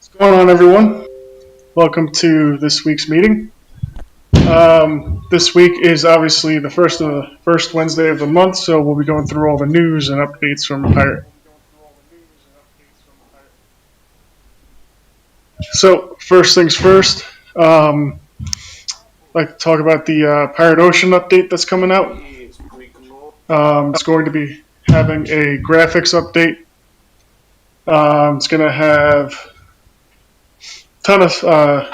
What's going on, everyone? Welcome to this week's meeting. This week is obviously the first Wednesday of the month, so we'll be going through all the news and updates from Pirate. So, first things first, I'd like to talk about the Pirate Ocean update that's coming out. It's going to be having a graphics update. It's going to have a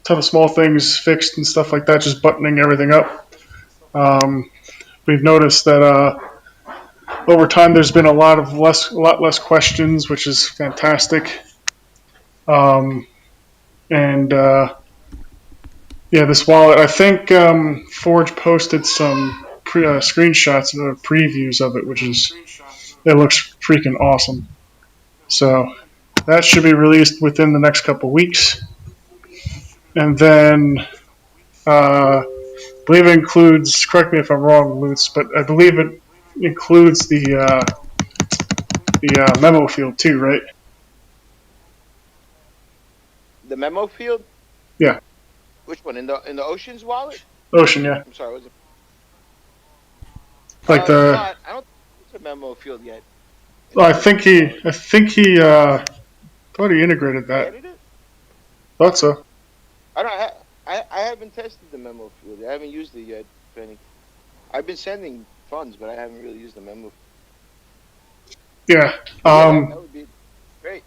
ton of small things fixed and stuff like that, just buttoning everything up. We've noticed that over time there's been a lot less questions, which is fantastic. This wallet, I think Forge posted some screenshots or previews of it, it looks freaking awesome. So that should be released within the next couple weeks. And then I believe it includes, correct me if I'm wrong, Lutz, but I believe it includes the memo field too, right? The memo field? Yeah. Which one? In the Ocean's wallet? Ocean, yeah. I'm sorry, was it? Like No, I don't think it's a memo field yet. Well, I think he thought he integrated that. Edited it? Thought so. I haven't tested the memo field. I haven't used it yet, Benny. I've been sending funds, but I haven't really used the memo. Yeah. That would be great.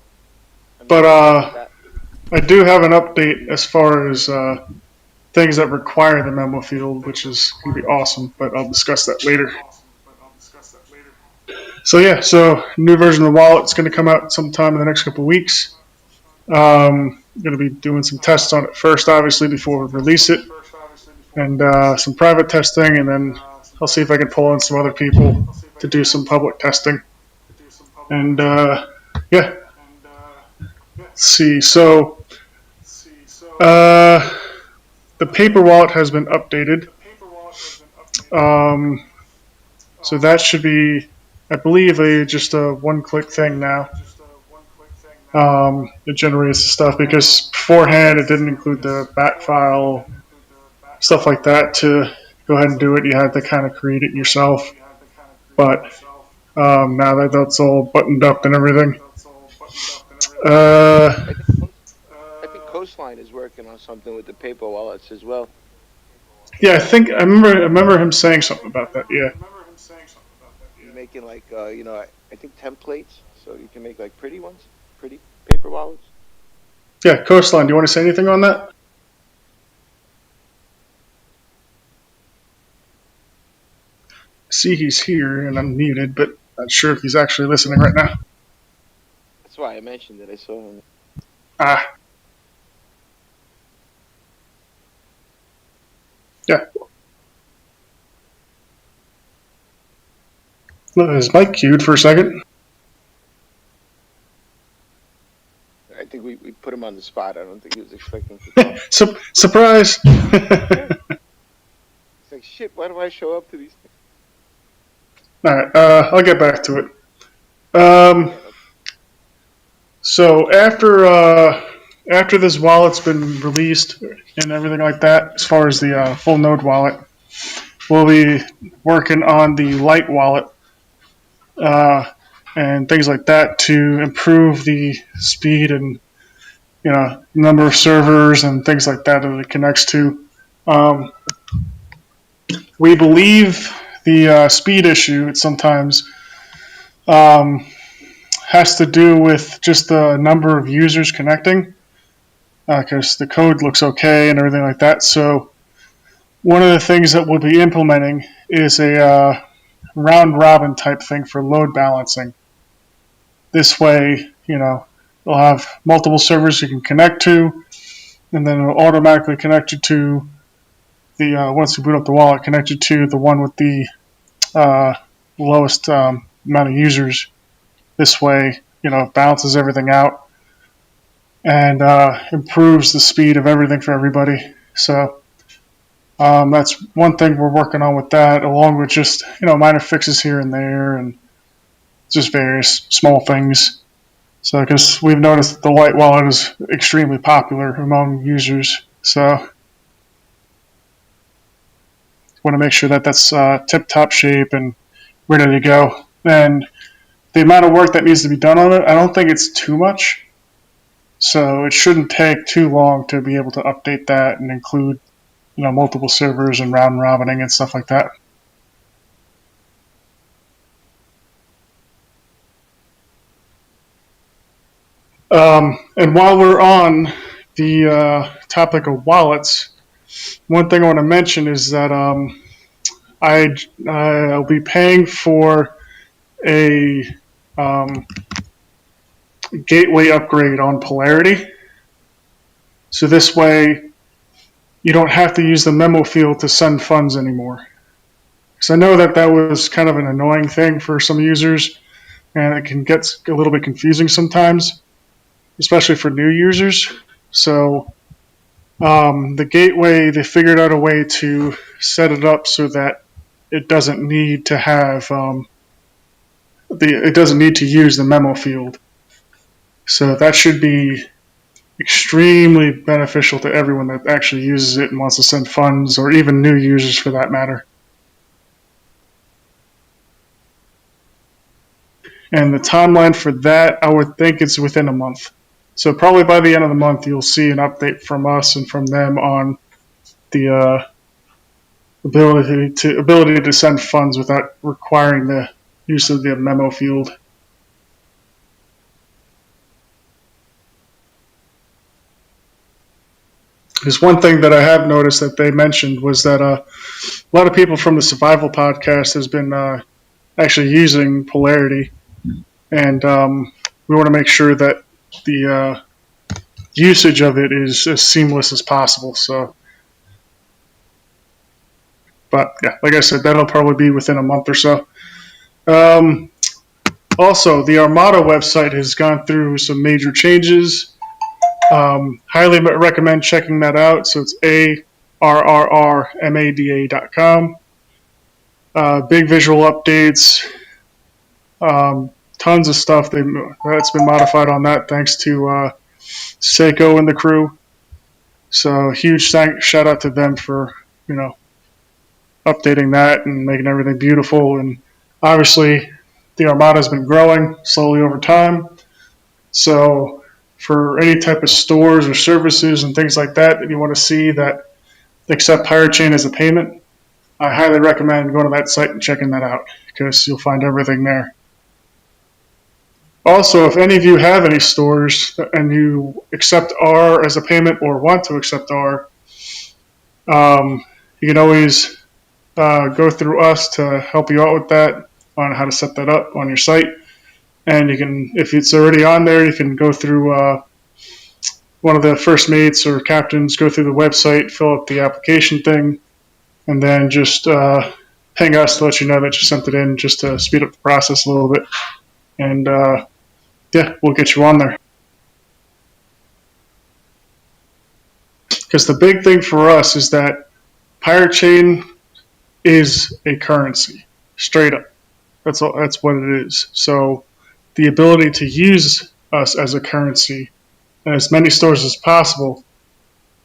I do have an update as far as things that require the memo field, which is going to be awesome, but I'll discuss that later. So new version of the wallet is going to come out sometime in the next couple of weeks. Going to be doing some tests on it first, obviously, before we release it, and some private testing, and then I'll see if I can pull in some other people to do some public testing. And let's see. So the paper wallet has been updated. So that should be, I believe, just a one-click thing now. It generates the stuff because beforehand it didn't include the bat file, stuff like that. To go ahead and do it, you had to kind of create it yourself. But now that that's all buttoned up and everything. I think Coastline is working on something with the paper wallets as well. Yeah, I remember him saying something about that. Yeah. You're making I think templates, so you can make like pretty paper wallets. Yeah, Coastline. Do you want to say anything on that? See, he's here and I'm muted, but not sure if he's actually listening right now. That's why I mentioned that I saw him. Yeah. Is Mike queued for a second? I think we put him on the spot. I don't think he was expecting to talk. Surprise! It's like, shit, why do I show up to these things? Alright, I'll get back to it. So after this wallet's been released and everything like that, as far as the full node wallet, we'll be working on the light wallet and things like that to improve the speed and number of servers and things like that it connects to. We believe the speed issue sometimes has to do with just the number of users connecting, because the code looks okay and everything like that. So one of the things that we'll be implementing is a round-robin type thing for load balancing. This way, you'll have multiple servers you can connect to, and then it'll automatically connect you to the, once you boot up the wallet, connect you to the one with the lowest amount of users. This way, it balances everything out and improves the speed of everything for everybody. So that's one thing we're working on with that, along with just minor fixes here and there, and just various small things. So because we've noticed that the white wallet is extremely popular among users, so want to make sure that that's tip-top shape and ready to go. And the amount of work that needs to be done on it, I don't think it's too much. So it shouldn't take too long to be able to update that and include, multiple servers and round robining and stuff like that. And while we're on the topic of wallets, one thing I want to mention is that I'll be paying for a gateway upgrade on Polarity. So this way, you don't have to use the memo field to send funds anymore. Because I know that was kind of an annoying thing for some users, and it can get a little bit confusing sometimes, especially for new users. So the gateway, they figured out a way to set it up so that it doesn't need to have it doesn't need to use the memo field. So that should be extremely beneficial to everyone that actually uses it and wants to send funds, or even new users for that matter. And the timeline for that, I would think it's within a month. So probably by the end of the month, you'll see an update from us and from them on the ability to send funds without requiring the use of the memo field. Because one thing that I have noticed that they mentioned was that a lot of people from the Survival podcast has been actually using Polarity, and we want to make sure that the usage of it is as seamless as possible. So, but yeah, like I said, that'll probably be within a month or so. Also, the Armada website has gone through some major changes. Highly recommend checking that out. So it's ARRRMADA.com. Big visual updates. Tons of stuff that's been modified on that thanks to Seiko and the crew. So huge shout out to them for updating that and making everything beautiful. And obviously, the Armada has been growing slowly over time. So for any type of stores or services and things like that you want to see that accept Pirate Chain as a payment, I highly recommend going to that site and checking that out, because you'll find everything there. Also, if any of you have any stores and you accept ARRR as a payment or want to accept ARRR, you can always go through us to help you out with that, on how to set that up on your site. And you can, if it's already on there, you can go through one of the first mates or captains, go through the website, fill out the application thing, and then just ping us to let you know that you sent it in, just to speed up the process a little bit. And yeah, we'll get you on there. Because the big thing for us is that Pirate Chain is a currency, straight up. That's what it is. So the ability to use us as a currency in as many stores as possible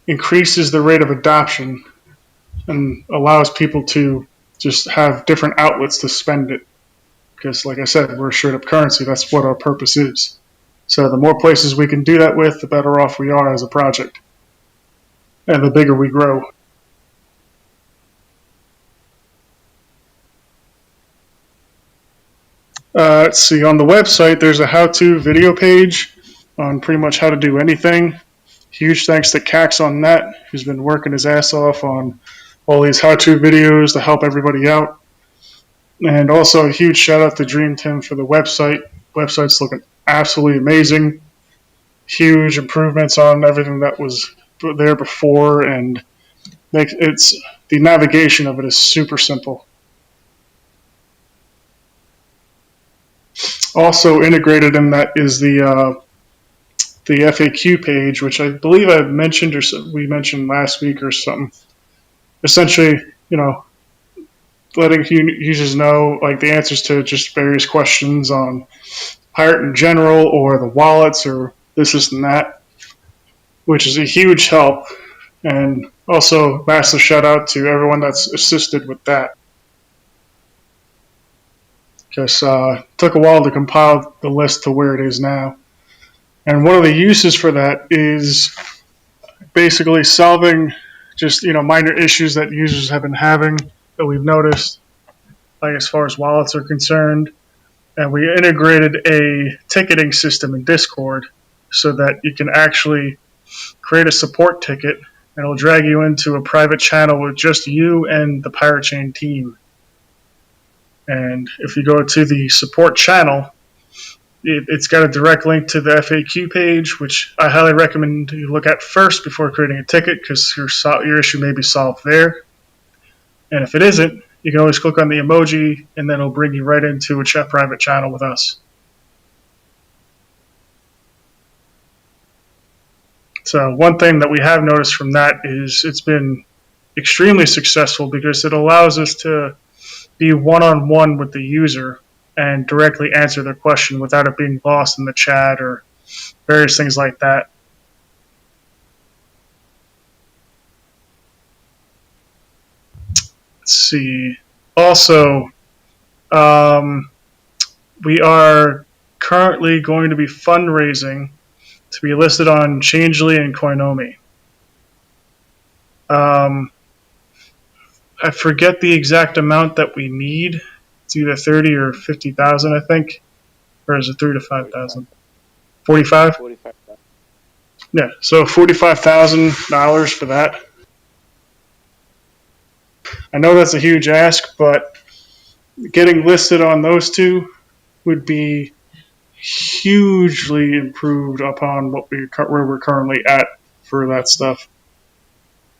increases the rate of adoption and allows people to just have different outlets to spend it. Because, like I said, we're a straight up currency. That's what our purpose is. So the more places we can do that with, the better off we are as a project, and the bigger we grow. Let's see, on the website, there's a how-to video page on pretty much how to do anything. Huge thanks to Cax on that, who's been working his ass off on all these how-to videos to help everybody out. And also a huge shout out to Dream Team for the website. Website's looking absolutely amazing. Huge improvements on everything that was there before, and the navigation of it is super simple. Also integrated in that is the FAQ page, which I believe I mentioned, or we mentioned last week or something. Essentially, letting users know like the answers to just various questions on pirate in general or the wallets or this and that, which is a huge help. And also, massive shout out to everyone that's assisted with that. Because it took a while to compile the list to where it is now. And one of the uses for that is basically solving just minor issues that users have been having that we've noticed, like as far as wallets are concerned. And we integrated a ticketing system in Discord so that you can actually create a support ticket and it'll drag you into a private channel with just you and the Pirate Chain team. And if you go to the support channel, it's got a direct link to the FAQ page, which I highly recommend you look at first before creating a ticket because your issue may be solved there. And if it isn't, you can always click on the emoji and then it'll bring you right into a private channel with us. So one thing that we have noticed from that is it's been extremely successful because it allows us to be one-on-one with the user and directly answer their question without it being lost in the chat or various things like that. Let's see. Also, we are currently going to be fundraising to be listed on Changely and Coinomi. I forget the exact amount that we need. It's either 30 or 50,000, I think, or is it 3 to 5,000? 45. 45,000. Yeah, so $45,000 for that. I know that's a huge ask, but getting listed on those two would be hugely improved upon where we're currently at for that stuff.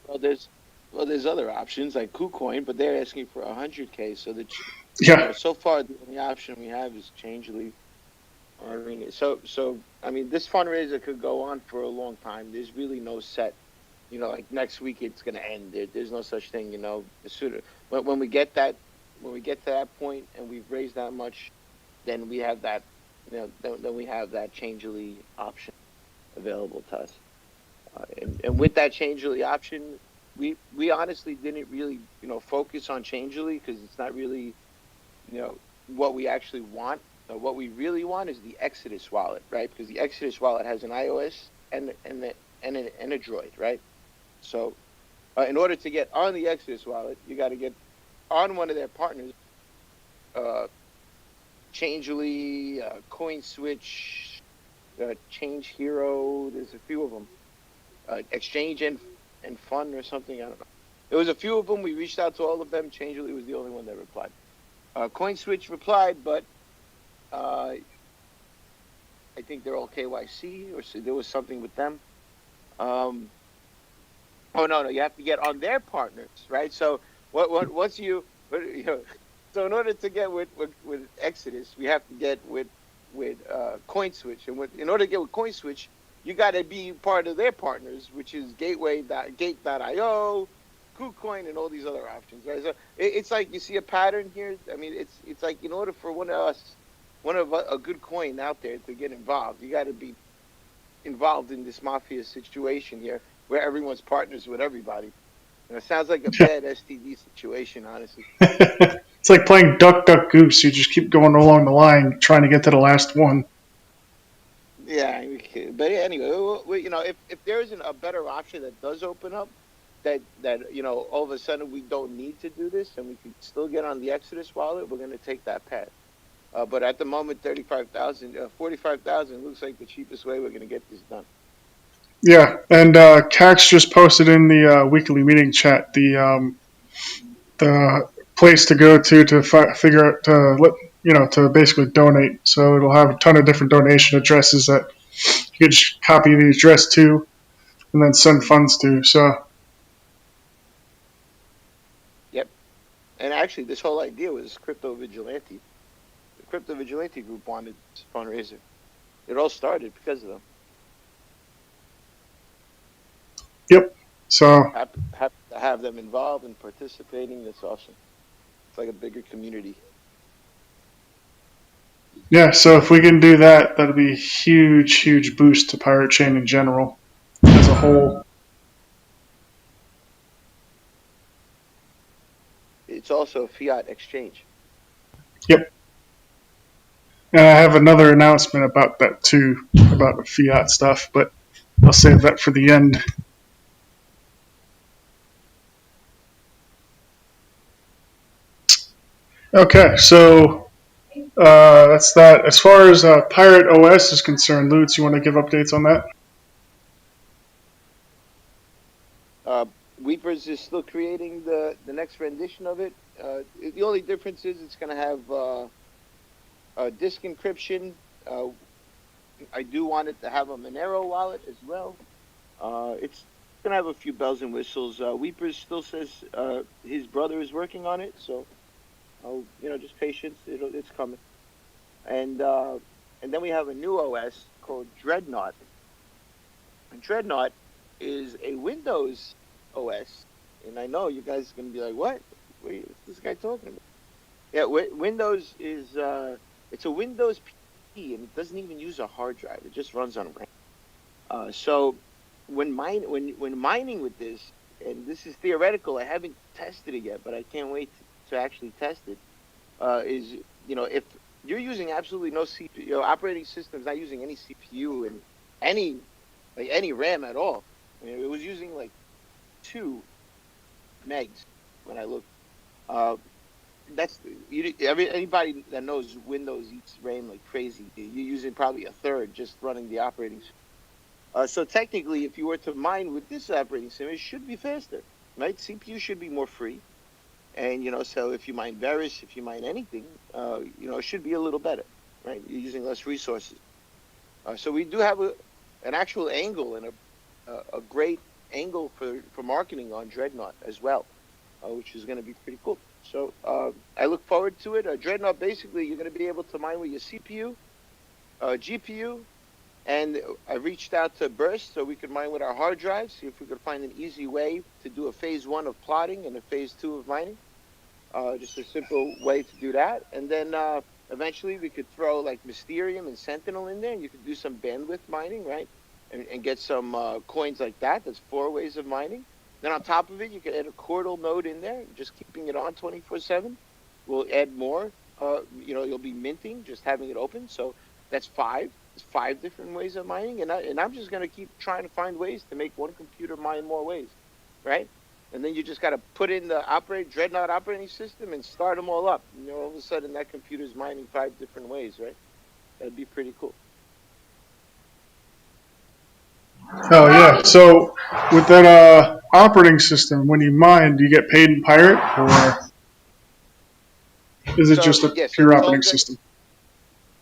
Well, there's other options like KuCoin, but they're asking for 100K. So Yeah, so far the only option we have is Changely. I mean, this fundraiser could go on for a long time. There's really no set, like next week it's going to end. There's no such thing, the sooner. But when we get to that point and we've raised that much, then we have that, then we have that Changely option available to us. And with that Changely option, we honestly didn't really, focus on Changely because it's not really, what we actually want. What we really want is the Exodus wallet, right? Because the Exodus wallet has an iOS and an Android, right? So, in order to get on the Exodus wallet, you got to get on one of their partners, Changely, CoinSwitch, Change Hero. There's a few of them. Exchange and Fun or something. I don't know. There was a few of them. We reached out to all of them. Changely was the only one that replied. CoinSwitch replied, but I think they're all KYC, or so there was something with them. Oh no, you have to get on their partners, right? So once so in order to get with Exodus, we have to get with CoinSwitch, and in order to get with CoinSwitch, you got to be part of their partners, which is Gate.io, KuCoin, and all these other options, right? So it's like you see a pattern here. I mean, it's like in order for one of a good coin out there to get involved, you got to be involved in this mafia situation here, where everyone's partners with everybody. And it sounds like a bad STD situation, honestly. it's like playing Duck Duck Goose. You just keep going along the line trying to get to the last one. Yeah, but anyway, if there isn't a better option that does open up, that all of a sudden we don't need to do this and we can still get on the Exodus wallet, we're going to take that path. But at the moment, 45,000 looks like the cheapest way we're going to get this done. Yeah, and Cax just posted in the weekly meeting chat the place to go to figure out to basically donate. So it'll have a ton of different donation addresses that you can just copy the address to and then send funds to. So Yep. And actually, this whole idea was Crypto Vigilante. The Crypto Vigilante group wanted this fundraiser. It all started because of them. yep. So Happy to have them involved and participating. That's awesome. It's like a bigger community. Yeah, so if we can do that, that'll be a huge, huge boost to Pirate Chain in general as a whole. It's also a fiat exchange. Yep. And I have another announcement about that too, about the fiat stuff, but I'll save that for the end. Okay, so that's that. As far as Pirate OS is concerned, Lutz, you want to give updates on that? Uh, Weepers is still creating the next rendition of it. The only difference is it's going to have disk encryption. Uh, I do want it to have a Monero wallet as well. It's going to have a few bells and whistles. Weepers still says his brother is working on it, so just patience. It's coming. And and then we have a new OS called Dreadnought. And Dreadnought is a Windows OS, and I know you guys are going to be like, what's this guy talking about? Yeah, Windows is it's a Windows PC, and it doesn't even use a hard drive. It just runs on RAM. So when mining with this, and this is theoretical, I haven't tested it yet, but I can't wait to actually test it. Is if you're using absolutely no CPU, operating system's not using any CPU and any any RAM at all. I mean, it was using like 2 megs when I looked. Uh, that's anybody that knows Windows eats RAM like crazy. You're using probably a third just running the operating system. So technically, if you were to mine with this operating system, it should be faster, right? CPU should be more free, and so if you mine Varus, if you mine anything, it should be a little better, right? You're using less resources. So we do have an actual angle and a great angle for marketing on Dreadnought as well, which is going to be pretty cool. So I look forward to it. Dreadnought, basically, you're going to be able to mine with your CPU, GPU, and I reached out to Burst so we could mine with our hard drive, see if we could find an easy way to do a phase 1 of plotting and a phase 2 of mining. Just a simple way to do that. And then eventually we could throw like Mysterium and Sentinel in there, and you could do some bandwidth mining, right? And get some coins like that. That's 4 ways of mining. Then on top of it, you could add a Cordal node in there, just keeping it on 24/7. We'll add more. You'll be minting, just having it open. So that's 5. There's 5 different ways of mining, and I'm just going to keep trying to find ways to make one computer mine more ways, right? And then you just got to put in the Dreadnought operating system and start them all up. All of a sudden that computer's mining 5 different ways, right? That'd be pretty cool. Oh yeah. So with that operating system, when you mine, do you get paid in Pirate, or is it just a So pure it's all operating good. system?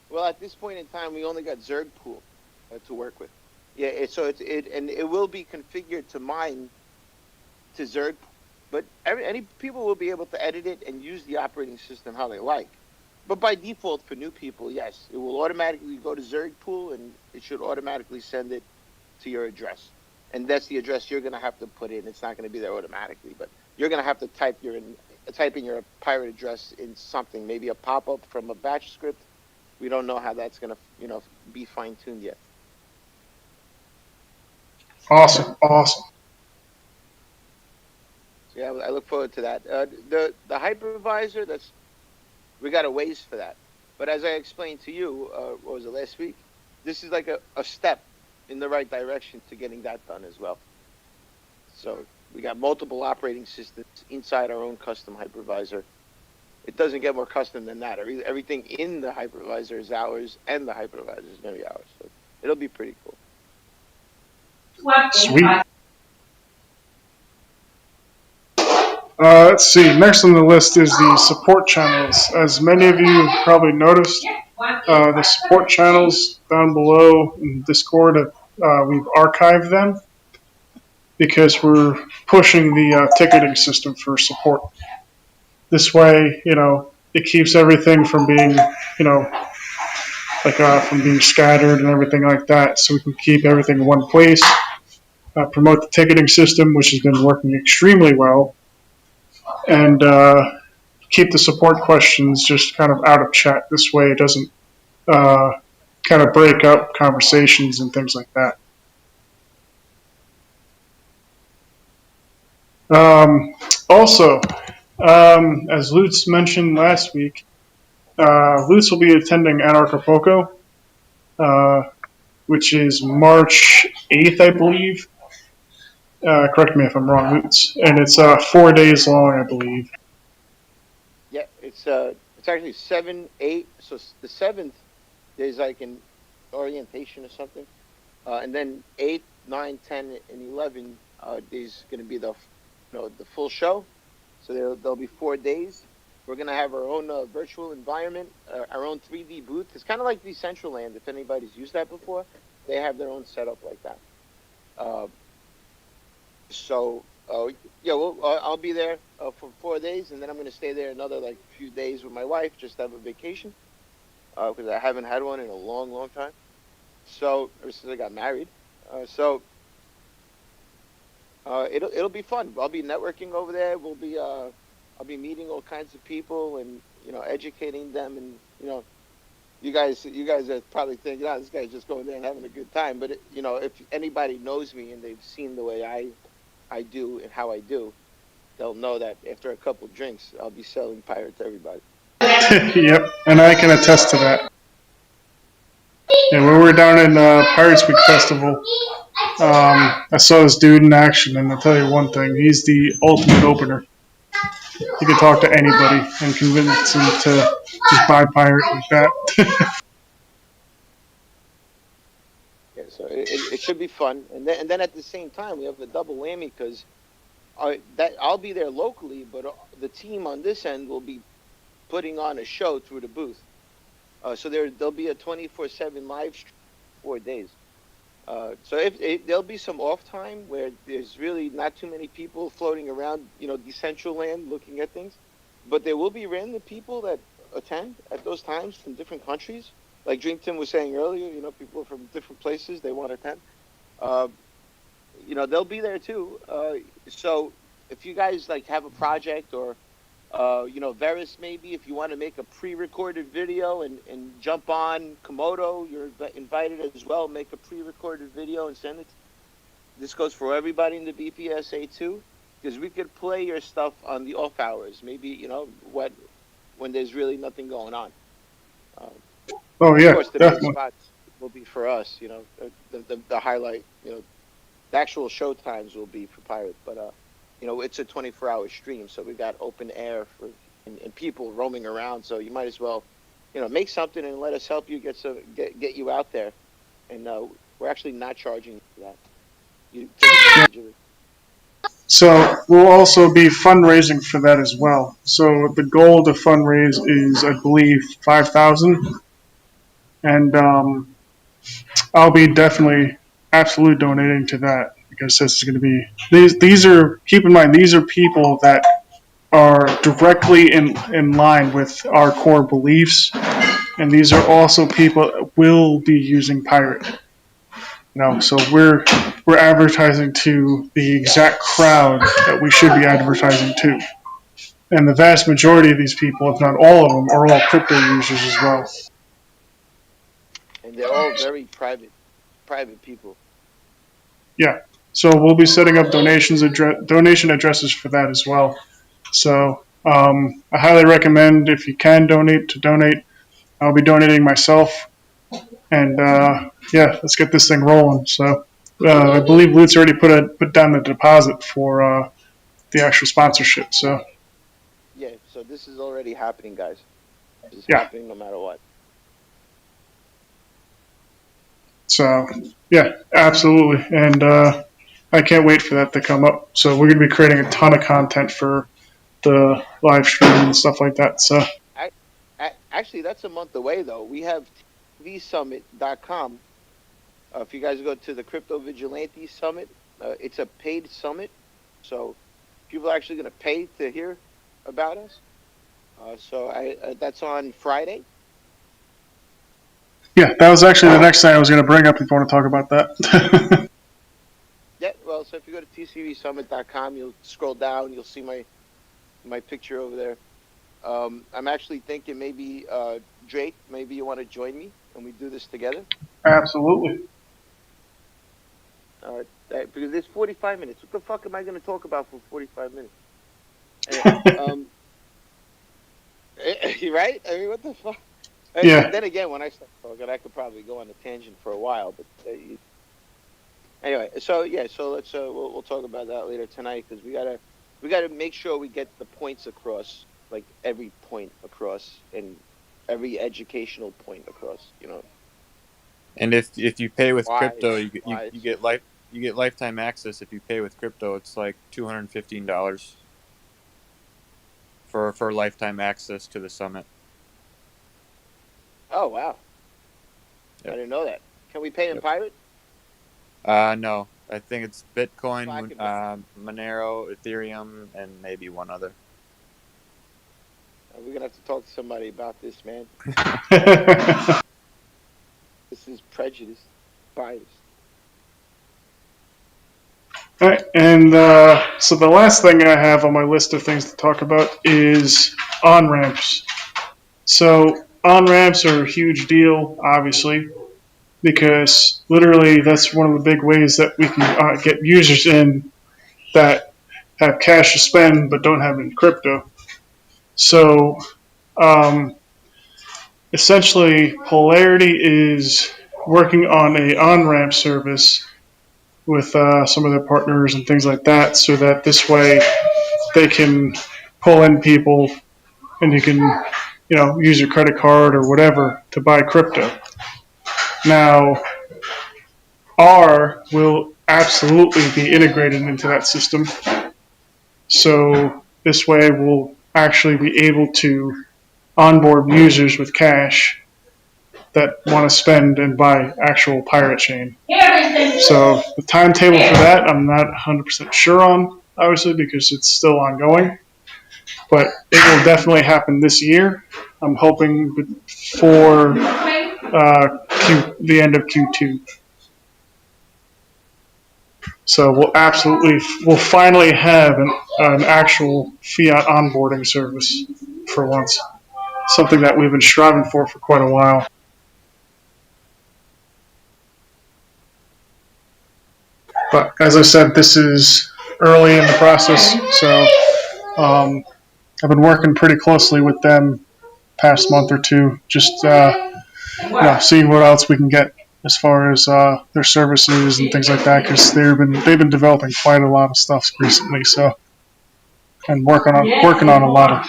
Well, at this point in time, we only got Zerg pool to work with. Yeah, and it will be configured to mine to Zerg, but any people will be able to edit it and use the operating system how they like. But by default, for new people, yes, it will automatically go to Zerg pool, and it should automatically send it to your address. And that's the address you're going to have to put in. It's not going to be there automatically, but you're going to have to type in your pirate address in something, maybe a pop-up from a batch script. We don't know how that's going to, be fine-tuned yet. Awesome. Awesome. So yeah, I look forward to that. The hypervisor, we got a ways for that. But as I explained to you, what was it, last week? This is like a step in the right direction to getting that done as well. So we got multiple operating systems inside our own custom hypervisor. It doesn't get more custom than that. Everything in the hypervisor is ours, and the hypervisor is going to be ours. So it'll be pretty cool. Sweet. Let's see. Next on the list is the support channels. As many of you have probably noticed, the support channels down below in Discord, we've archived them because we're pushing the ticketing system for support. This way, it keeps everything from being, from being scattered and everything like that. So we can keep everything in one place, promote the ticketing system, which has been working extremely well, and keep the support questions just kind of out of chat. This way, it doesn't kind of break up conversations and things like that. Also, as Lutz mentioned last week, Lutz will be attending Anarchapulco, uh, which is March 8th, I believe. Correct me if I'm wrong, Lutz. And it's 4 days long, I believe. Yeah, it's actually 7, 8. So the seventh there's like an orientation or something, and then 8, 9, 10, and 11 there's going to be the full show. So there'll be 4 days. We're gonna have our own virtual environment, our own 3D booth. It's kind of like Decentraland. If anybody's used that before, they have their own setup like that. Uh, so yeah, I'll be there for 4 days, and then I'm gonna stay there another like few days with my wife, just to have a vacation, because I haven't had one in a long, long time. So ever since I got married, so it'll be fun. I'll be networking over there. I'll be meeting all kinds of people and educating them, and you guys are probably thinking, oh, this guy's just going there and having a good time. But if anybody knows me and they've seen the way I do and how I do, they'll know that after a couple drinks, I'll be selling pirate to everybody. Yep, and I can attest to that. Yeah, when we were down in Pirates Week Festival, I saw this dude in action, and I'll tell you one thing: he's the ultimate opener. He can talk to anybody and convince them to just buy pirate like that. Yeah, so it should be fun, and then at the same time we have a double whammy because that I'll be there locally, but the team on this end will be putting on a show through the booth. So there'll be a 24/7 live stream 4 days. So there'll be some off time where there's really not too many people floating around, Decentraland looking at things, but there will be random people that attend at those times from different countries. Like Dream Tim was saying earlier, people from different places they want to attend. Uh, they'll be there too. So if you guys like have a project or Veris, maybe if you want to make a pre-recorded video and jump on Komodo, you're invited as well. Make a pre-recorded video and send it. This goes for everybody in the BPSA too, because we could play your stuff on the off hours. Maybe when there's really nothing going on. Um, Oh of yeah, course, the main definitely. spots will be for us. The highlight. The actual show times will be for Pirate, but it's a 24-hour stream, so we got open air and people roaming around. So you might as well, make something and let us help you get you out there. And we're actually not charging you for that. You take advantage of it. So we'll also be fundraising for that as well. So the goal to fundraise is, I believe, 5,000, and I'll be definitely absolutely donating to that because this is going to be these are keep in mind these are people that are directly in line with our core beliefs, and these are also people that will be using pirate. So we're advertising to the exact crowd that we should be advertising to. And the vast majority of these people, if not all of them, are all crypto users as well. And they're all very private people. Yeah. So we'll be setting up donation addresses for that as well. So I highly recommend if you can donate to donate. I'll be donating myself, and yeah, let's get this thing rolling. So I believe Lutz already put down the deposit for the actual sponsorship. So Yeah. So this is already happening, guys. This is yeah, happening no matter what. so yeah, absolutely, and I can't wait for that to come up. So we're going to be creating a ton of content for the live stream and stuff like that. So I, Actually, that's a month away though. We have tvsummit.com. If you guys go to the Crypto Vigilante Summit, it's a paid summit, so people are actually going to pay to hear about us. So that's on Friday. yeah, that was actually the next thing I was going to bring up if you want to talk about that. Yeah, well, so if you go to tcvsummit.com, you'll scroll down, you'll see my picture over there. I'm actually thinking maybe Drake, maybe you want to join me and we do this together? Absolutely. Because it's 45 minutes. What the fuck am I going to talk about for 45 minutes? Anyway, right? I mean, what the fuck? Yeah. Then again, when I start talking, I could probably go on a tangent for a while. But anyway, so yeah, so let's we'll talk about that later tonight because we gotta make sure we get the points across, like every point across and every educational point across. You know. And if you pay with Why? crypto, you Why? get lifetime access. If you pay with crypto, it's like $215 for lifetime access to the summit. Oh wow! Yep. I didn't know that. Can we pay in Yep. pirate? No, I think it's Bitcoin, So Monero, Ethereum, and maybe one other. we're gonna have to talk to somebody about this, man. This is prejudice, bias. All right, and so the last thing I have on my list of things to talk about is on ramps. So on ramps are a huge deal, obviously, because literally that's one of the big ways that we can get users in that have cash to spend but don't have any crypto. So um, essentially, Polarity is working on a on ramp service with some of their partners and things like that, so that this way they can pull in people and you can, use your credit card or whatever to buy crypto. Now, R will absolutely be integrated into that system. So this way we'll actually be able to onboard users with cash that want to spend and buy actual pirate chain. So the timetable for that I'm not 100% sure on, obviously, because it's still ongoing. But it will definitely happen this year. I'm hoping for the end of Q2. So we'll finally have an actual fiat onboarding service for once. Something that we've been striving for quite a while. But as I said, this is early in the process, so I've been working pretty closely with them past month or two, just seeing what else we can get as far as their services and things like that, because they've been developing quite a lot of stuff recently. So and working on a lot of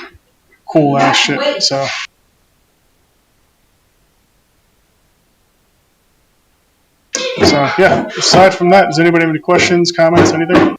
cool ass shit. So. So yeah. Aside from that, does anybody have any questions, comments, anything?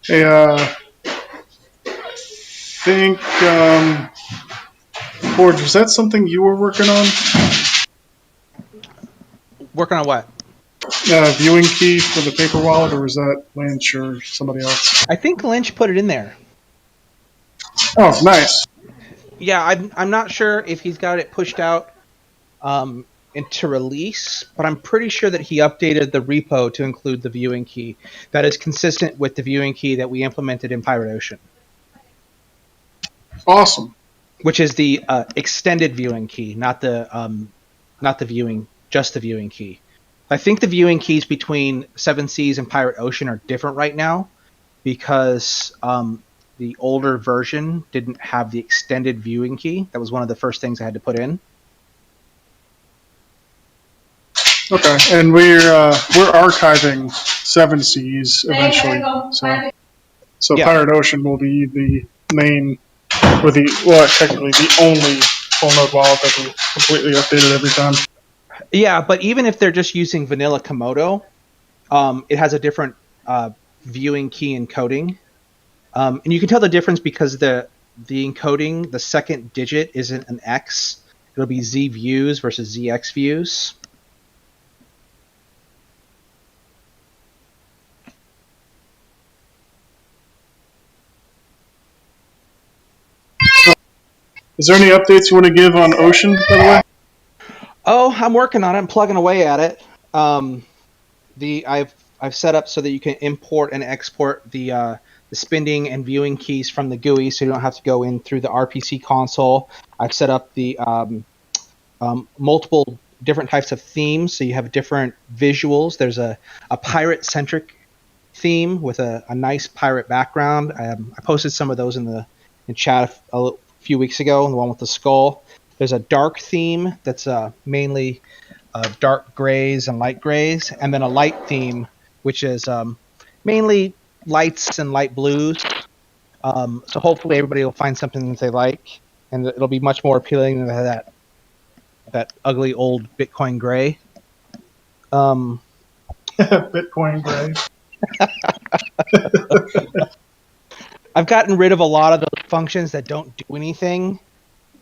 Hey, I think Forge, was that something you were working on? Working on what? Viewing key for the paper wallet, or was that Lynch or somebody else? I think Lynch put it in there. Oh, nice. Yeah, I'm not sure if he's got it pushed out into release, but I'm pretty sure that he updated the repo to include the viewing key. That is consistent with the viewing key that we implemented in Pirate Ocean. Awesome. Which is the extended viewing key, not the viewing, just the viewing key. I think the viewing keys between Seven Seas and Pirate Ocean are different right now because the older version didn't have the extended viewing key. That was one of the first things I had to put in. Okay, and we're archiving Seven Seas eventually. So Yeah. Pirate Ocean will be the main, technically the only full node wallet that will completely updated every time. Yeah, but even if they're just using vanilla Komodo, it has a different viewing key encoding. And you can tell the difference because the encoding, the second digit isn't an X. It'll be Z views versus ZX views. Is there any updates you want to give on Ocean, by the way? Oh, I'm working on it. I'm plugging away at it. I've set up so that you can import and export the spinning and viewing keys from the GUI, so you don't have to go in through the RPC console. I've set up the multiple different types of themes, so you have different visuals. There's a pirate-centric theme with a nice pirate background. I posted some of those in chat a few weeks ago, the one with the skull. There's a dark theme that's mainly dark grays and light grays, and then a light theme, which is mainly lights and light blues. So hopefully everybody will find something that they like, and it'll be much more appealing than that ugly old Bitcoin gray. Bitcoin gray. I've gotten rid of a lot of those functions that don't do anything,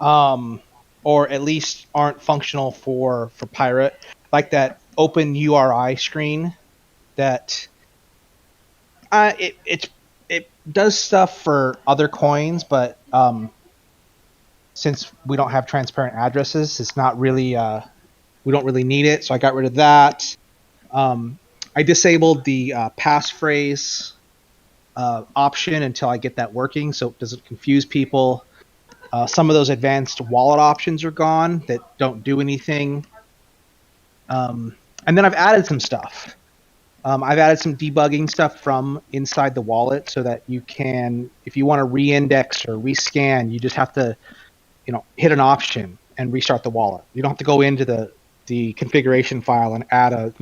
or at least aren't functional for Pirate, like that open URI screen. That it does stuff for other coins, but since we don't have transparent addresses, it's not really we don't really need it. So I got rid of that. I disabled the passphrase option until I get that working, so it doesn't confuse people. Some of those advanced wallet options are gone that don't do anything. And then I've added some stuff. I've added some debugging stuff from inside the wallet so that you can, if you want to re-index or rescan, you just have to, hit an option and restart the wallet. You don't have to go into the configuration file and add a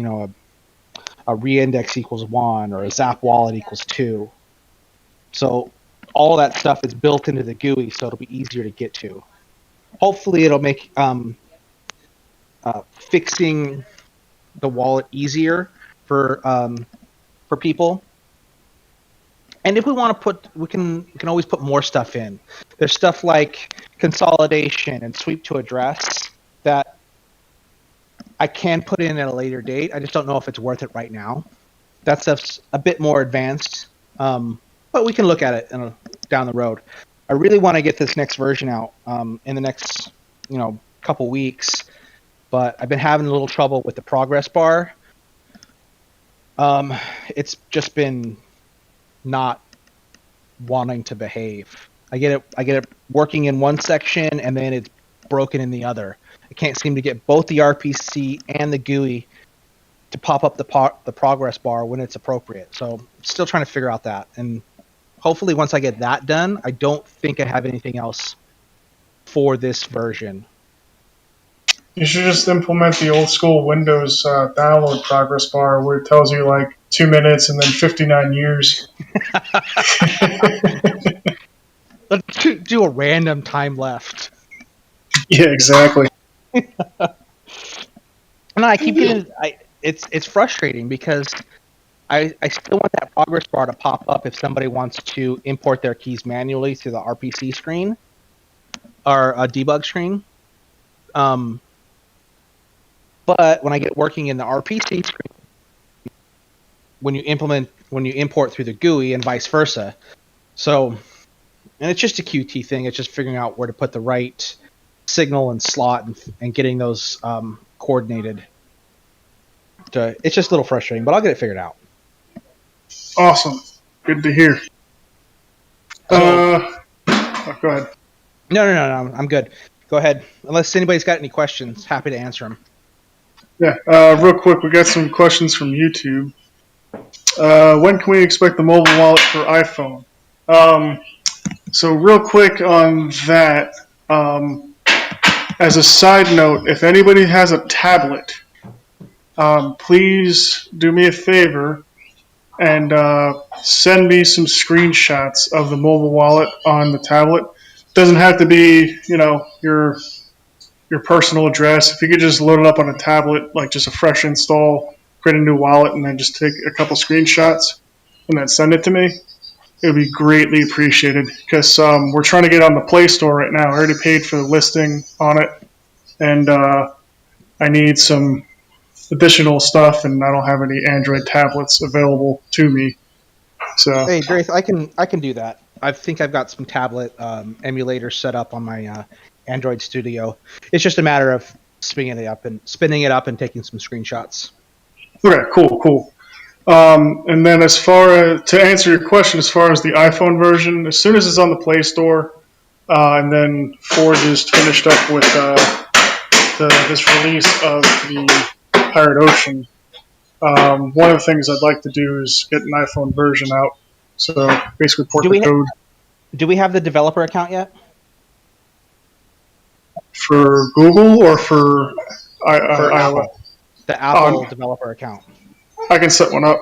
re-index equals 1 or a zap wallet equals 2. So all that stuff is built into the GUI, so it'll be easier to get to. Hopefully it'll make fixing the wallet easier for people. And if we want to we can always put more stuff in. There's stuff like consolidation and sweep to address that I can put in at a later date. I just don't know if it's worth it right now. That stuff's a bit more advanced, but we can look at it down the road. I really want to get this next version out in the next couple weeks, but I've been having a little trouble with the progress bar. It's just been not wanting to behave. I get it working in one section and then it's broken in the other. I can't seem to get both the RPC and the GUI to pop up the progress bar when it's appropriate. So I'm still trying to figure out that. And hopefully once I get that done, I don't think I have anything else for this version. You should just implement the old school Windows download progress bar where it tells you like 2 minutes and then 59 years. Let's do a random time left. Yeah, exactly. No, I keep getting it's frustrating because I still want that progress bar to pop up if somebody wants to import their keys manually to the RPC screen or a debug screen. But when I get working in the RPC screen, when you import through the GUI and vice versa. So, and it's just a Qt thing. It's just figuring out where to put the right signal and slot and getting those coordinated. It's just a little frustrating, but I'll get it figured out. Awesome. Good to hear. Go ahead. No, I'm good. Go ahead. Unless anybody's got any questions, happy to answer them. Yeah, real quick, we got some questions from YouTube. When can we expect the mobile wallet for iPhone? So real quick on that, as a side note, if anybody has a tablet, please do me a favor and send me some screenshots of the mobile wallet on the tablet. It doesn't have to be, your personal address. If you could just load it up on a tablet, like just a fresh install, create a new wallet, and then just take a couple screenshots and then send it to me, it would be greatly appreciated because we're trying to get on the Play Store right now. I already paid for the listing on it, and I need some additional stuff, and I don't have any Android tablets available to me. So hey, Drath, I can do that. I think I've got some tablet emulators set up on my Android Studio. It's just a matter of spinning it up and taking some screenshots. Okay, cool. And then as far as, to answer your question, as far as the iPhone version, as soon as it's on the Play Store, and then Forge is finished up with this release of the Pirate Ocean, one of the things I'd like to do is get an iPhone version out. So basically port the code. Do we have the developer account yet? For Google or for iOS? The Apple developer account. I can set one up.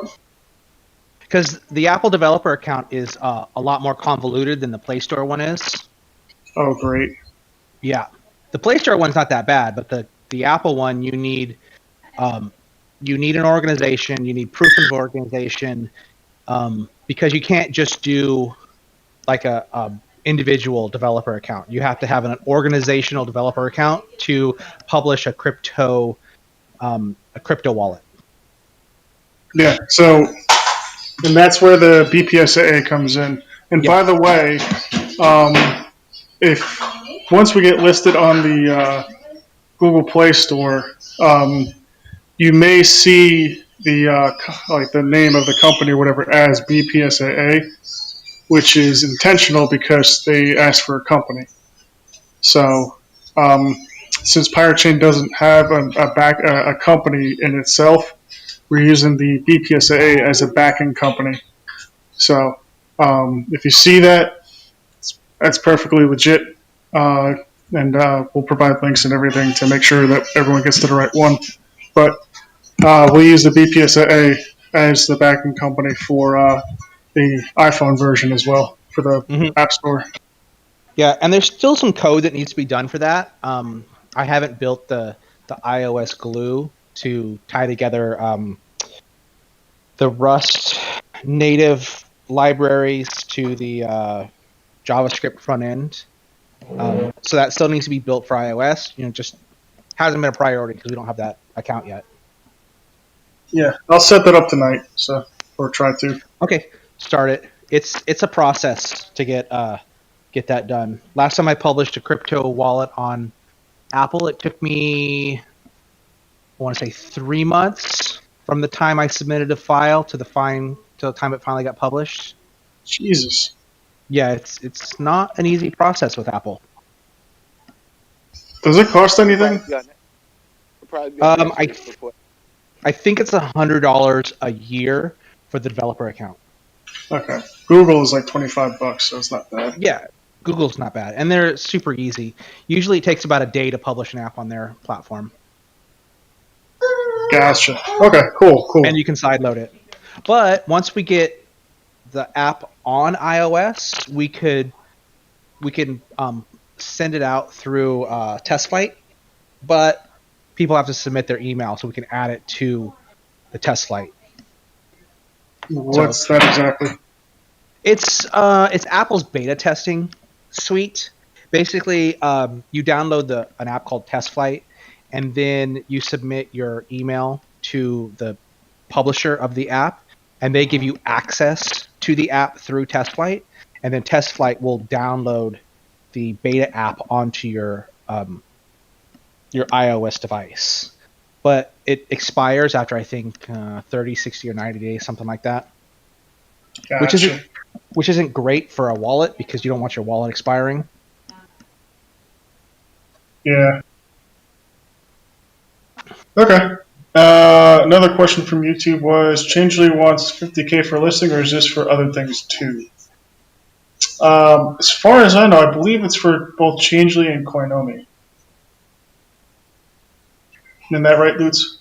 Because the Apple developer account is a lot more convoluted than the Play Store one is. Oh, great. Yeah. The Play Store one's not that bad, but the Apple one, you need an organization, you need proof of organization, because you can't just do like a individual developer account. You have to have an organizational developer account to publish a crypto wallet. Yeah, so, and that's where the BPSAA comes in. And by the way, if once we get listed on the Google Play Store, you may see the like the name of the company or whatever as BPSAA, which is intentional because they asked for a company. So, since Pirate Chain doesn't have a company in itself, we're using the BPSAA as a backing company. So, if you see that, that's perfectly legit, and we'll provide links and everything to make sure that everyone gets to the right one. But we'll use the BPSAA as the backing company for the iPhone version as well for the App Store. Yeah, and there's still some code that needs to be done for that. I haven't built the iOS glue to tie together the Rust native libraries to the JavaScript front end. So that still needs to be built for iOS. Just hasn't been a priority because we don't have that account yet. Yeah, I'll set that up tonight. So, or try to. Okay, start it. It's a process to get that done. Last time I published a crypto wallet on Apple, it took me, I want to say 3 months from the time I submitted a file to the time it finally got published. Jesus. Yeah, it's not an easy process with Apple. Does it cost anything? I think it's $100 a year for the developer account. Okay. Google is like $25, so it's not bad. Yeah, Google's not bad, and they're super easy. Usually, it takes about a day to publish an app on their platform. Gotcha. Okay, cool. And you can sideload it. But once we get the app on iOS, we can send it out through test flight, but people have to submit their email so we can add it to the test flight. What's that exactly? It's Apple's beta testing suite. Basically, you download an app called Test Flight, and then you submit your email to the publisher of the app, and they give you access to the app through Test Flight, and then Test Flight will download the beta app onto your iOS device. But it expires after, I think, 30, 60, or 90 days, something like that. Gotcha. Which isn't great for a wallet because you don't want your wallet expiring. Yeah. Okay. Another question from YouTube was, Changelly wants $50K for listing, or is this for other things too? As far as I know, I believe it's for both Changelly and Coinomi. Isn't that right, Lutz?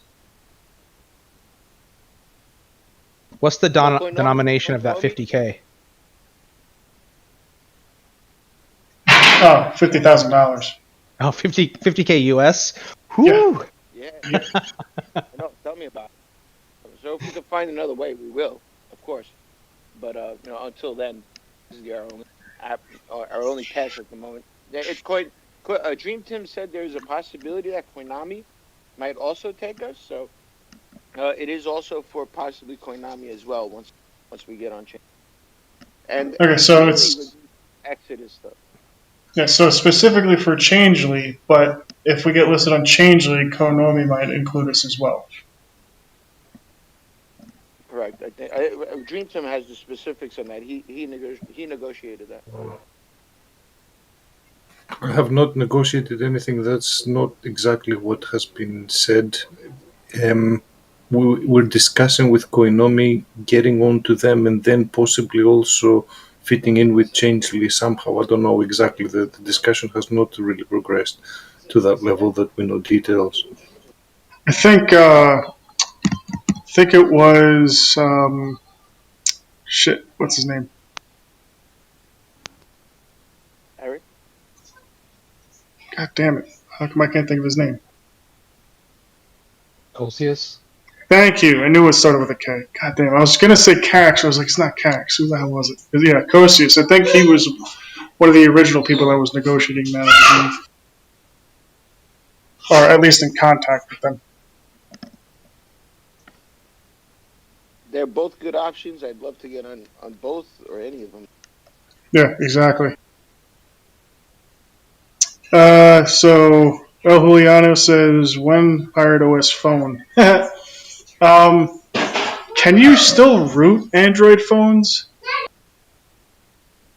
What's the denomination of that $50K? Oh, $50,000. Oh, $50K US? Whew. Yeah. No, tell me about it. So if we can find another way, we will, of course. But until then, this is our only app, our only pass at the moment. It's quite. Dream Tim said there's a possibility that Coinomi might also take us. So it is also for possibly Coinomi as well once we get on chain. And Okay, so really it's with Exodus stuff. yeah, so specifically for Changely, but if we get listed on Changely, Konami might include us as well. Correct. I think Dream Team has the specifics on that. He negotiated that. I have not negotiated anything. That's not exactly what has been said. We're discussing with Koinomi getting onto them and then possibly also fitting in with Changely somehow. I don't know exactly. The discussion has not really progressed to that level that we know details. I think it was shit. What's his name? Eric? God damn it! How come I can't think of his name? Celsius. Thank you. I knew it started with a K. God damn! I was gonna say Cax. I was like, it's not Cax. Who the hell was it? Yeah, Cosius. I think he was one of the original people that was negotiating that, I believe. Or at least in contact with them. They're both good options. I'd love to get on both or any of them. Yeah, exactly. So El Juliano says, when Pirate OS phone? Can you still root Android phones?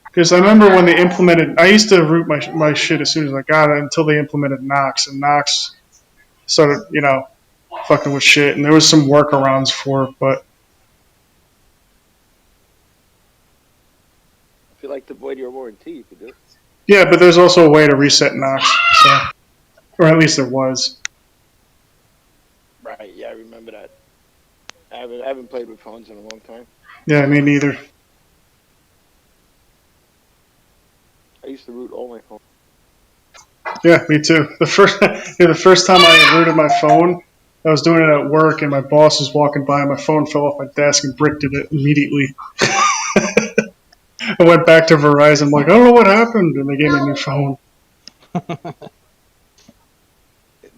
Because I remember when they implemented, I used to root my shit as soon as I got it until they implemented Knox, and Knox started, fucking with shit, and there was some workarounds for it, but If you like to void your warranty, you could do it. yeah, but there's also a way to reset Knox, so, or at least there was. Right. Yeah, I remember that. I haven't played with phones in a long time. Yeah, me neither. I used to root all my phones. Yeah, me too. The first time I rooted my phone, I was doing it at work, and my boss was walking by, and my phone fell off my desk and bricked it immediately. I went back to Verizon, like, I don't know what happened, and they gave me a new phone.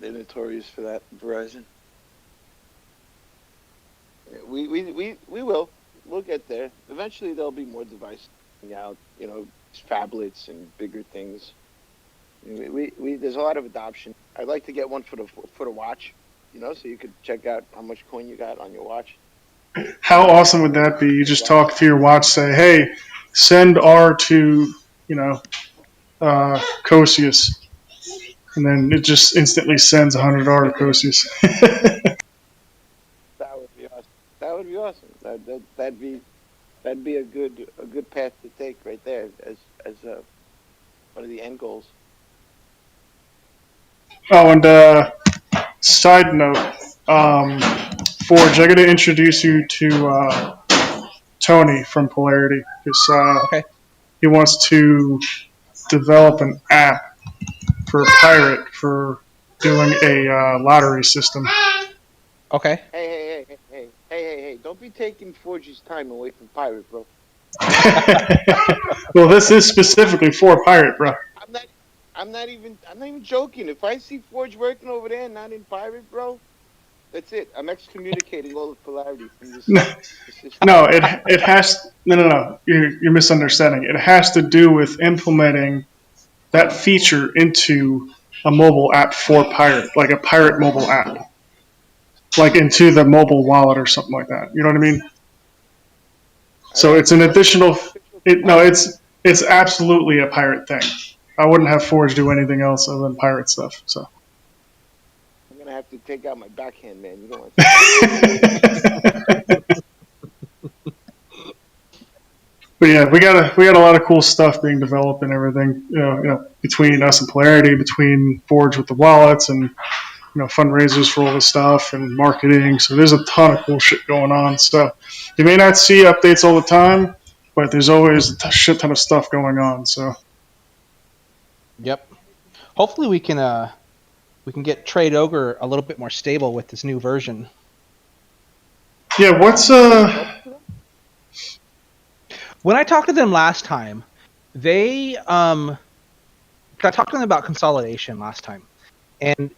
They're notorious for that, Verizon. We will. We'll get there. Eventually, there'll be more devices coming out. Phablets and bigger things. There's a lot of adoption. I'd like to get one for the watch. So you could check out how much coin you got on your watch. How awesome would that be? You just talk to your watch, say, hey, send R to, Cosius. And then it just instantly sends 100 R to Cosius. That would be awesome. That would be awesome. That'd be a good path to take right there as one of the end goals. Oh, and side note, Forge, I got to introduce you to Tony from Polarity, because Okay. he wants to develop an app for Pirate for doing a lottery system. Okay. Hey! Don't be taking Forge's time away from Pirate, bro. Well, this is specifically for Pirate, bro. I'm not even joking. If I see Forge working over there and not in Pirate, bro, that's it. I'm excommunicating all of Polarity from this. No, it has no. You're misunderstanding. It has to do with implementing that feature into a mobile app for Pirate, like a Pirate mobile app, like into the mobile wallet or something like that. You know what I mean? So it's an additional. It's absolutely a Pirate thing. I wouldn't have Forge do anything else other than Pirate stuff. So I'm gonna have to take out my backhand, man. You don't want to. But yeah, we got a lot of cool stuff being developed and everything. Between us and Polarity, between Forge with the wallets, and fundraisers for all the stuff and marketing. So there's a ton of cool shit going on. So you may not see updates all the time, but there's always a shit ton of stuff going on. So Yep. Hopefully we can get Trade Ogre a little bit more stable with this new version. yeah, what's When I talked to them last time, I talked to them about consolidation last time, and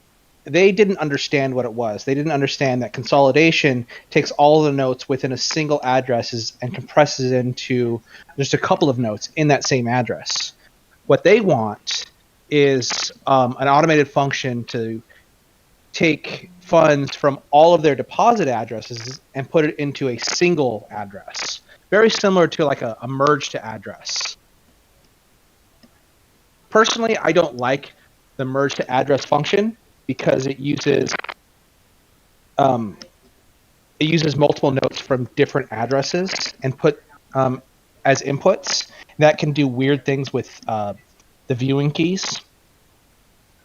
they didn't understand what it was. They didn't understand that consolidation takes all the notes within a single address and compresses it into just a couple of notes in that same address. What they want is an automated function to take funds from all of their deposit addresses and put it into a single address. Very similar to like a merge to address. Personally, I don't like the merge to address function because it uses multiple notes from different addresses and put as inputs. That can do weird things with the viewing keys.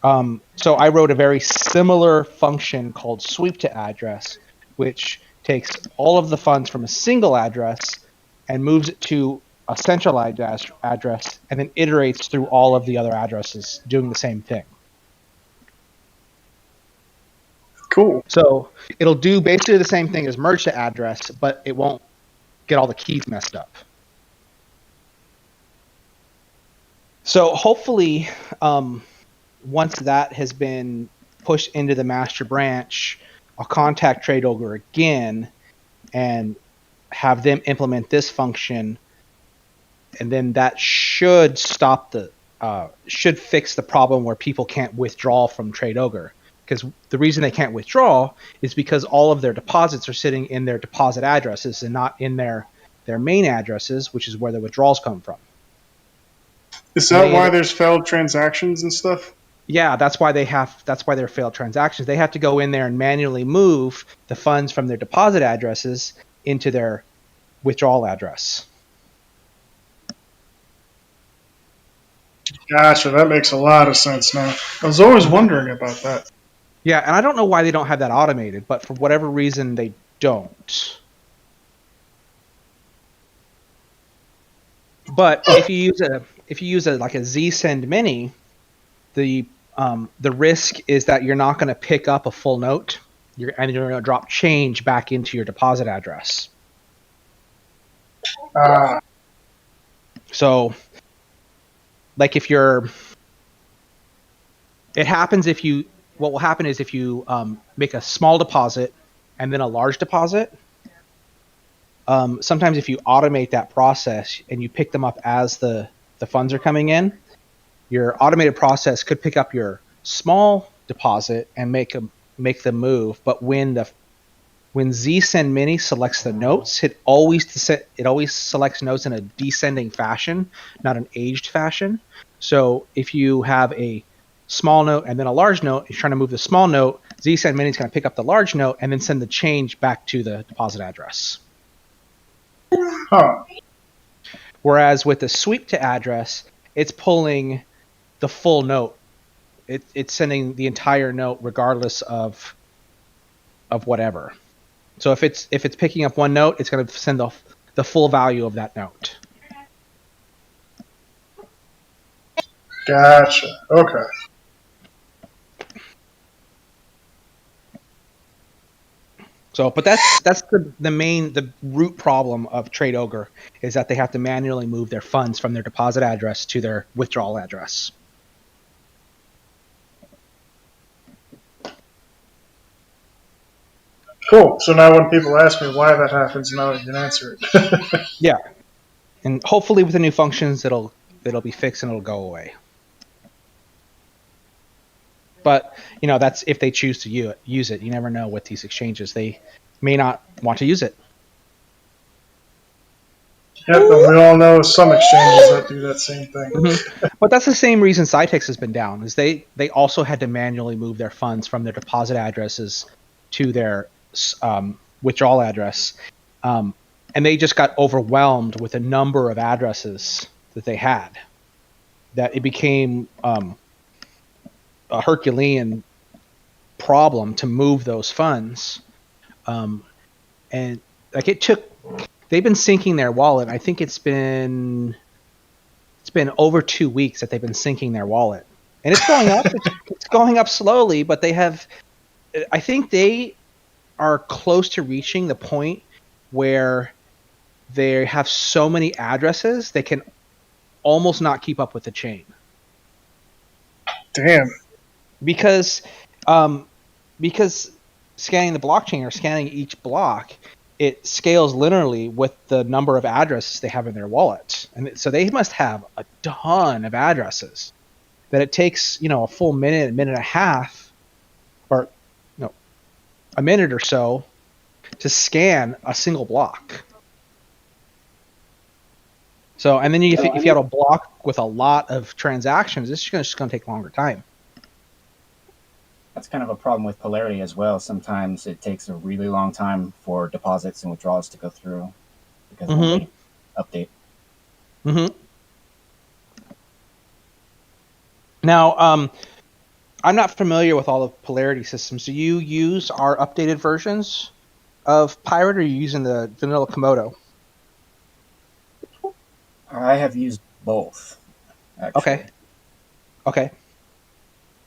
So I wrote a very similar function called sweep to address, which takes all of the funds from a single address and moves it to a centralized address and then iterates through all of the other addresses doing the same thing. Cool. So it'll do basically the same thing as merge to address, but it won't get all the keys messed up. So hopefully, once that has been pushed into the master branch, I'll contact TradeOgre again and have them implement this function, and then that should should fix the problem where people can't withdraw from TradeOgre. Because the reason they can't withdraw is because all of their deposits are sitting in their deposit addresses and not in their main addresses, which is where the withdrawals come from. Is that why there's failed transactions and stuff? Yeah, that's why they're failed transactions. They have to go in there and manually move the funds from their deposit addresses into their withdrawal address. Gotcha, that makes a lot of sense now. I was always wondering about that. Yeah, and I don't know why they don't have that automated, but for whatever reason they don't. But if you use a like a zsend mini, the risk is that you're not going to pick up a full note, you're going to drop change back into your deposit address. So, like what will happen is if you make a small deposit and then a large deposit, sometimes if you automate that process and you pick them up as the funds are coming in, your automated process could pick up your small deposit and make the move. But when zsend mini selects the notes, it always selects notes in a descending fashion, not an aged fashion. So if you have a small note and then a large note, you're trying to move the small note, zsend mini is going to pick up the large note and then send the change back to the deposit address. Huh. Whereas with the sweep to address, it's pulling the full note. It's sending the entire note regardless of whatever. So if it's picking up one note, it's going to send the full value of that note. Gotcha. Okay. So, but that's the root problem of TradeOgre is that they have to manually move their funds from their deposit address to their withdrawal address. Cool. So now when people ask me why that happens, now I can answer it. Yeah, and hopefully with the new functions, it'll be fixed and it'll go away. But, that's if they choose to use it. You never know with these exchanges. They may not want to use it. Yep, but we all know some exchanges that do that same thing. Mm-hmm. But that's the same reason Cytex has been down, is they also had to manually move their funds from their deposit addresses to their withdrawal address. And they just got overwhelmed with the number of addresses that they had, that it became a Herculean problem to move those funds, and like they've been syncing their wallet. I think it's been over 2 weeks that they've been syncing their wallet, and it's going up. It's going up slowly, but I think they are close to reaching the point where they have so many addresses they can almost not keep up with the chain. Damn. Because because scanning the blockchain or scanning each block, it scales linearly with the number of addresses they have in their wallet. And so they must have a ton of addresses that it takes, a full minute, minute and a half, or a minute or so to scan a single block. So, and then if you have a block with a lot of transactions, it's just going to take longer time. That's kind of a problem with Polarity as well. Sometimes it takes a really long time for deposits and withdrawals to go through because of the update. Mm-hmm. Now, I'm not familiar with all the Polarity systems. Do you use our updated versions of Pirate, or are you using the vanilla Komodo? I have used both, actually. Okay.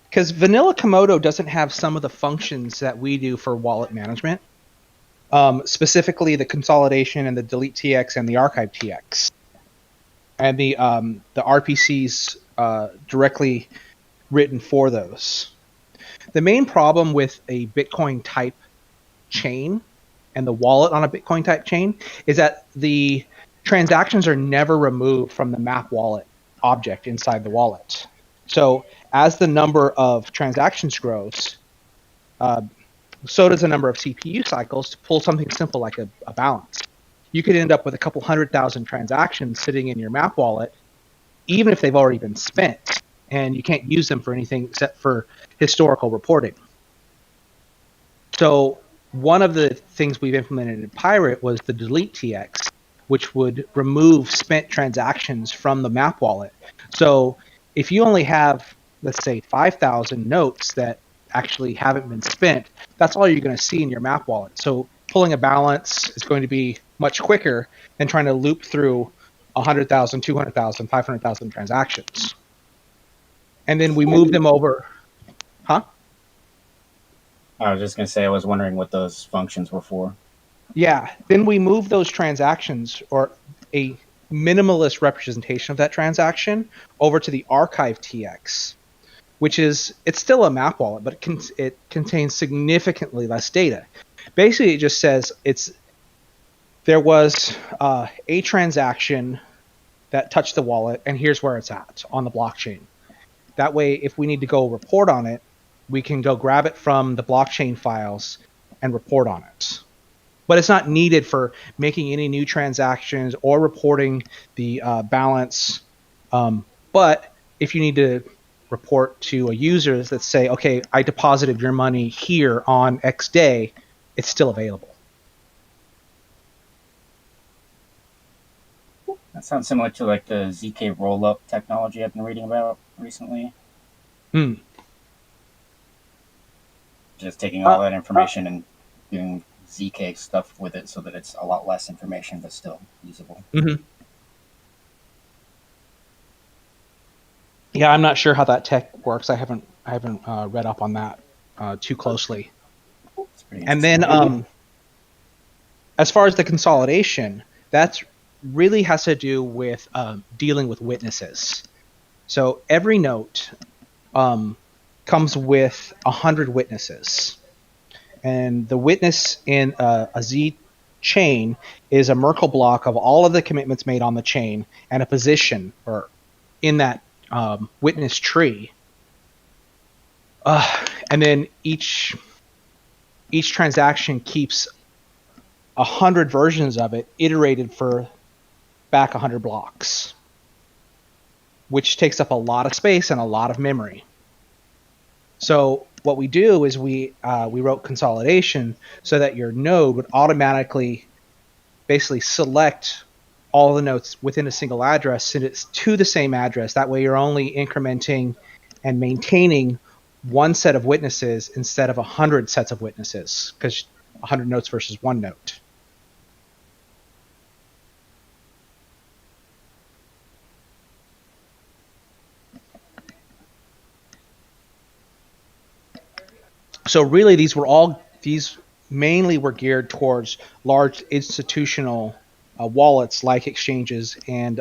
Because vanilla Komodo doesn't have some of the functions that we do for wallet management, specifically the consolidation and the delete TX and the archive TX, and the RPCs directly written for those. The main problem with a Bitcoin type chain and the wallet on a Bitcoin type chain is that the transactions are never removed from the map wallet object inside the wallet. So as the number of transactions grows, so does the number of CPU cycles to pull something simple like a balance. You could end up with a couple 100,000 transactions sitting in your map wallet, even if they've already been spent, and you can't use them for anything except for historical reporting. So one of the things we've implemented in Pirate was the delete TX, which would remove spent transactions from the map wallet. So if you only have, let's say, 5,000 notes that actually haven't been spent, that's all you're going to see in your map wallet. So pulling a balance is going to be much quicker than trying to loop through 100,000, 200,000, 500,000 transactions. And then we move them over. Huh? I was just going to say, I was wondering what those functions were for. Yeah. Then we move those transactions, or a minimalist representation of that transaction, over to the archive TX, which is, it's still a map wallet, but it contains significantly less data. Basically, it just says there was a transaction that touched the wallet, and here's where it's at on the blockchain. That way, if we need to go report on it, we can go grab it from the blockchain files and report on it. But it's not needed for making any new transactions or reporting the balance. But if you need to report to a user that say, okay, I deposited your money here on X day, it's still available. That sounds similar to like the zk rollup technology I've been reading about recently. Just taking all that information and doing zk stuff with it so that it's a lot less information but still usable. Mm-hmm. Yeah, I'm not sure how that tech works. I haven't read up on that too closely. And then as far as the consolidation, that's really has to do with dealing with witnesses. So every note comes with 100 witnesses. And the witness in a Z chain is a Merkle block of all of the commitments made on the chain and a position or in that witness tree. And then each transaction keeps 100 versions of it iterated for back 100 blocks, which takes up a lot of space and a lot of memory. So what we do is we wrote consolidation so that your node would automatically basically select all the notes within a single address, send it to the same address. That way you're only incrementing and maintaining one set of witnesses instead of 100 sets of witnesses, because 100 notes versus one note. So really, these mainly were geared towards large institutional wallets like exchanges and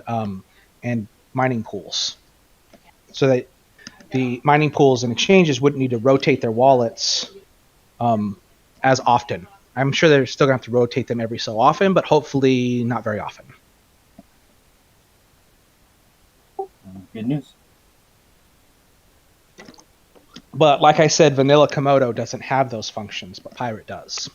mining pools, so that the mining pools and exchanges wouldn't need to rotate their wallets as often. I'm sure they're still going to have to rotate them every so often, but hopefully not very often. Good news. But like I said, vanilla Komodo doesn't have those functions, but Pirate does.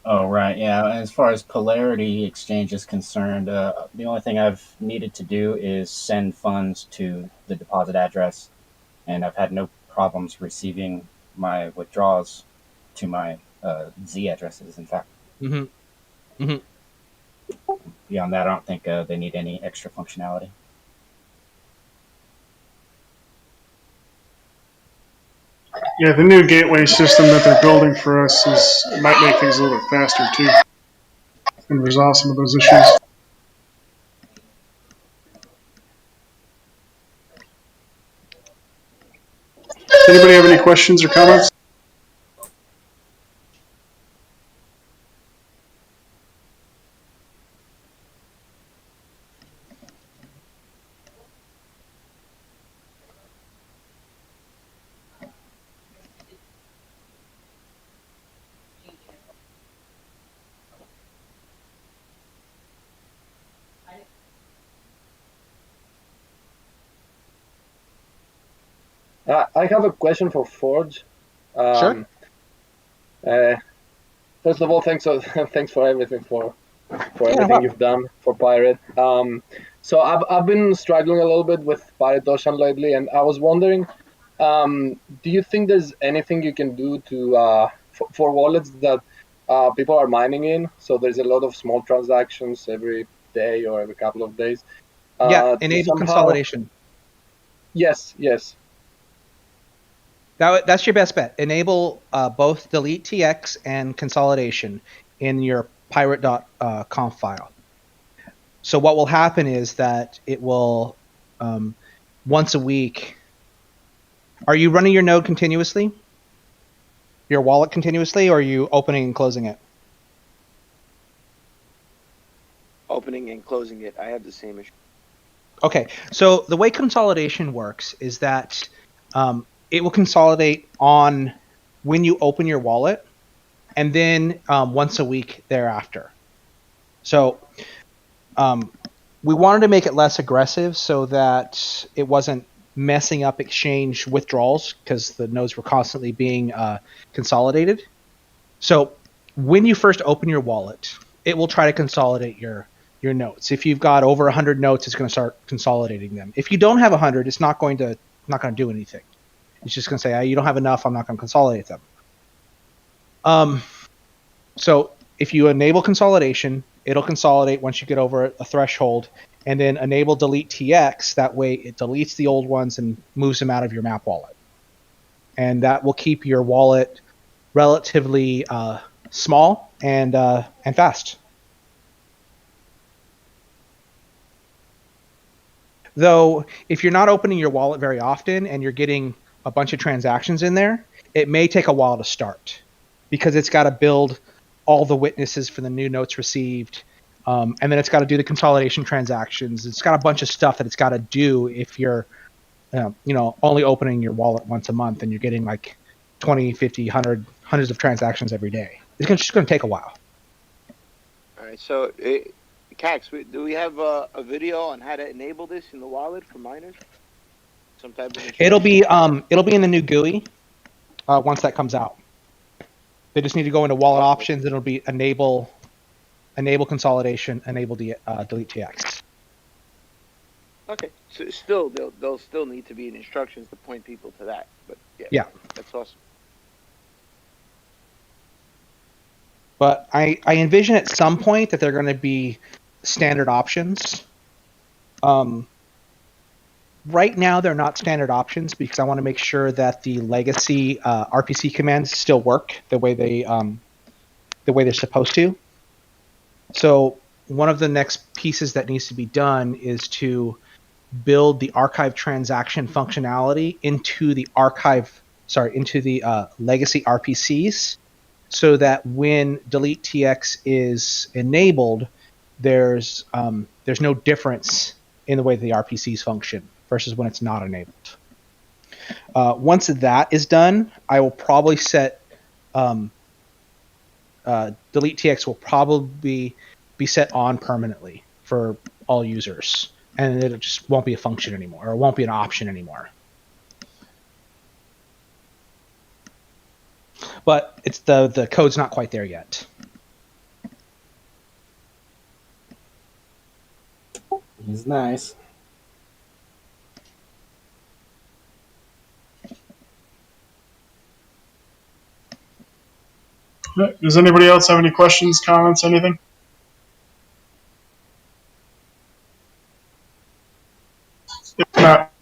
Oh, right. Yeah. As far as polarity exchange is concerned, the only thing I've needed to do is send funds to the deposit address, and I've had no problems receiving my withdrawals to my Z addresses, in fact. Mm-hmm. Mm-hmm. Beyond that, I don't think they need any extra functionality. Yeah, the new gateway system that they're building for us might make things a little bit faster too, and resolve some of those issues. Anybody have any questions or comments? I have a question for Forge. Sure. First of all, thanks for everything for everything problem. you've done for Pirate. So I've been struggling a little bit with Pirate Ocean lately, and I was wondering, do you think there's anything you can do to for wallets that people are mining in? So there's a lot of small transactions every day or every couple of days. Yeah, to enable somehow- consolidation. Yes. That's your best bet. Enable both delete TX and consolidation in your pirate.conf file. So what will happen is that it will, once a week. Are you running your node continuously? Your wallet continuously, or are you opening and closing it? Opening and closing it. I have the same issue. Okay, so the way consolidation works is that it will consolidate on when you open your wallet, and then once a week thereafter. So we wanted to make it less aggressive so that it wasn't messing up exchange withdrawals because the nodes were constantly being consolidated. So when you first open your wallet, it will try to consolidate your notes. If you've got over 100 notes, it's going to start consolidating them. If you don't have 100, it's not going to do anything. It's just going to say, you don't have enough, I'm not going to consolidate them. So if you enable consolidation, it'll consolidate once you get over a threshold, and then enable delete TX. That way it deletes the old ones and moves them out of your map wallet. And that will keep your wallet relatively small and fast. Though, if you're not opening your wallet very often and you're getting a bunch of transactions in there, it may take a while to start because it's got to build all the witnesses for the new notes received, and then it's got to do the consolidation transactions. It's got a bunch of stuff that it's got to do if you're, only opening your wallet once a month and you're getting like 20, 50, 100, hundreds of transactions every day. It's just going to take a while. All right, so Cax, do we have a video on how to enable this in the wallet for miners? Some type of It'll be in the new GUI once that comes out. They just need to go into wallet options. And it'll be enable consolidation, enable delete TX. Okay, so still they'll still need to be in instructions to point people to that. But yeah. That's awesome. But I envision at some point that they're going to be standard options. Right now, they're not standard options because I want to make sure that the legacy RPC commands still work the way they're supposed to. So one of the next pieces that needs to be done is to build the archive transaction functionality into the legacy RPCs, so that when delete TX is enabled, there's no difference in the way the RPCs function versus when it's not enabled. Once that is done, I will probably set delete TX will probably be set on permanently for all users, and it just won't be a function anymore, or it won't be an option anymore. But it's the code's not quite there yet. He's nice. Does anybody else have any questions, comments, anything? If not,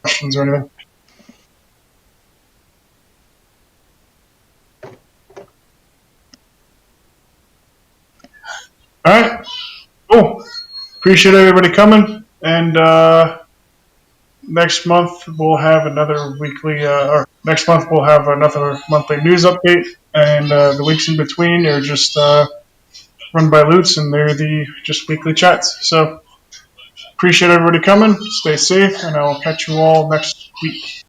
questions or anything? All right, cool. Appreciate everybody coming, and next month we'll have another weekly, or next month we'll have another monthly news update, and the weeks in between are just run by Lutz, and they're the just weekly chats. So appreciate everybody coming. Stay safe, and I'll catch you all next week.